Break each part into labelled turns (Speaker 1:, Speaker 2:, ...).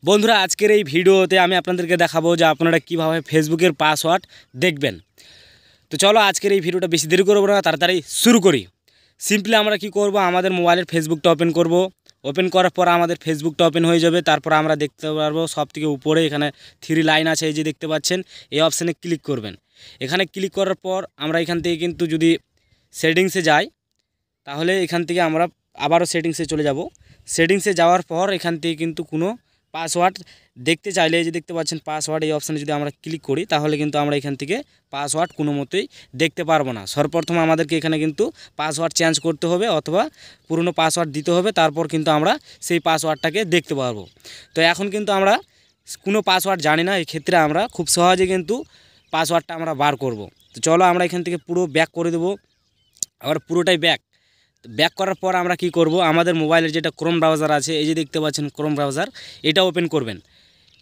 Speaker 1: বন্ধুরা আজকের এই ভিডিওতে আমি আপনাদেরকে দেখাবো যে আপনারা কিভাবে ফেসবুকের পাসওয়ার্ড দেখবেন। তো চলো আজকের এই ভিডিওটা বেশি দেরি করব না, তাড়াতাড়ি শুরু করি। সিম্পলি আমরা কি করব, আমাদের মোবাইলের ফেসবুকটা ওপেন করব। ওপেন করার পর আমাদের ফেসবুকটা ওপেন হয়ে যাবে। তারপর আমরা দেখতে পারবো সবথেকে উপরে এখানে 3 লাইন আছে, এই যে দেখতে পাচ্ছেন, এই অপশানে ক্লিক করবেন। এখানে ক্লিক করার পর আমরা এখান থেকে কিন্তু যদি সেটিংসে যাই, তাহলে এখান থেকে আমরা আবারও সেটিংসে চলে যাব। সেটিংসে যাওয়ার পর এখান থেকে কিন্তু কোনো পাসওয়ার্ড দেখতে চাইলে, এই যে দেখতে পাচ্ছেন পাসওয়ার্ড, এই অপশানে যদি আমরা ক্লিক করি তাহলে কিন্তু আমরা এখান থেকে পাসওয়ার্ড কোনো মতেই দেখতে পারবো না। সর্বপ্রথম আমাদেরকে এখানে কিন্তু পাসওয়ার্ড চেঞ্জ করতে হবে অথবা পুরনো পাসওয়ার্ড দিতে হবে, তারপর কিন্তু আমরা সেই পাসওয়ার্ডটাকে দেখতে পারবো। তো এখন কিন্তু আমরা কোনো পাসওয়ার্ড জানি না, এই ক্ষেত্রে আমরা খুব সহজে কিন্তু পাসওয়ার্ডটা আমরা বার করব। তো চলো আমরা এখান থেকে পুরো ব্যাক করে দেবো, আবার পুরোটাই ব্যাক করার পর আমরা কি করব, আমাদের মোবাইলের যেটা ক্রোম ব্রাউজার আছে, এই যে দেখতে পাচ্ছেন ক্রোম ব্রাউজার, এটা ওপেন করবেন।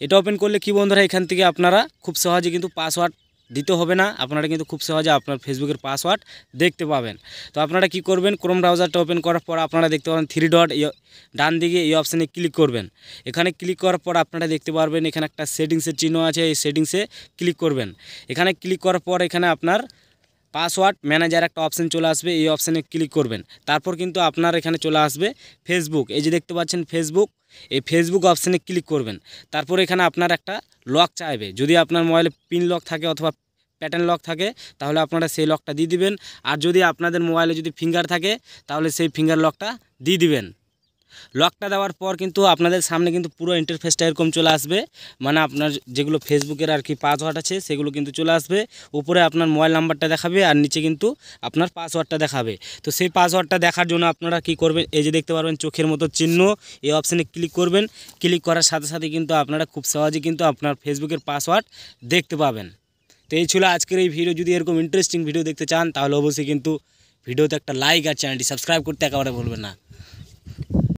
Speaker 1: এটা ওপেন করলে কি বন্ধুরা, এখান থেকে আপনারা খুব সহজে কিন্তু পাসওয়ার্ড দিতে হবে না, আপনারা কিন্তু খুব সহজে আপনার ফেসবুকের পাসওয়ার্ড দেখতে পাবেন। তো আপনারা কি করবেন, ক্রোম ব্রাউজারটা ওপেন করার পর আপনারা দেখতে পাবেন 3 ডট ডান দিকে এই অপশানে ক্লিক করবেন। এখানে ক্লিক করার পর আপনারা দেখতে পারবেন এখানে একটা সেটিংসের চিহ্ন আছে, এই সেটিংসে ক্লিক করবেন। এখানে ক্লিক করার পর এখানে আপনার পাসওয়ার্ড ম্যানেজার একটা অপশান চলে আসবে, এই অপশানে ক্লিক করবেন। তারপর কিন্তু আপনার এখানে চলে আসবে ফেসবুক, এই যে দেখতে পাচ্ছেন ফেসবুক, এই ফেসবুক অপশানে ক্লিক করবেন। তারপর এখানে আপনার একটা লক চাইবে, যদি আপনার মোবাইলে পিন লক থাকে অথবা প্যাটার্ন লক থাকে তাহলে আপনারা সেই লকটা দিয়ে দিবেন, আর যদি আপনাদের মোবাইলে যদি ফিঙ্গার থাকে তাহলে সেই ফিঙ্গার লকটা দিয়ে দিবেন। লকটা দেওয়ার পর কিন্তু আপনাদের সামনে কিন্তু পুরো ইন্টারফেসটা এরকম চলে আসবে, মানে আপনার যেগুলো ফেসবুকের আর কি পাসওয়ার্ড আছে সেগুলো কিন্তু চলে আসবে। উপরে আপনার মোবাইল নাম্বারটা দেখাবে আর নিচে কিন্তু আপনার পাসওয়ার্ডটা দেখাবে। তো সেই পাসওয়ার্ডটা দেখার জন্য আপনারা কি করবেন, এই যে দেখতে পারবেন চোখের মতো চিহ্ন, এই অপশানে ক্লিক করবেন। ক্লিক করার সাথে সাথে কিন্তু আপনারা খুব সহজে কিন্তু আপনার ফেসবুকের পাসওয়ার্ড দেখতে পাবেন। তো এই ছিল আজকের এই ভিডিও। যদি এরকম ইন্টারেস্টিং ভিডিও দেখতে চান তাহলে অবশ্যই কিন্তু ভিডিওতে একটা লাইক আর চ্যানেলটি সাবস্ক্রাইব করতে একেবারে ভুলবেন না।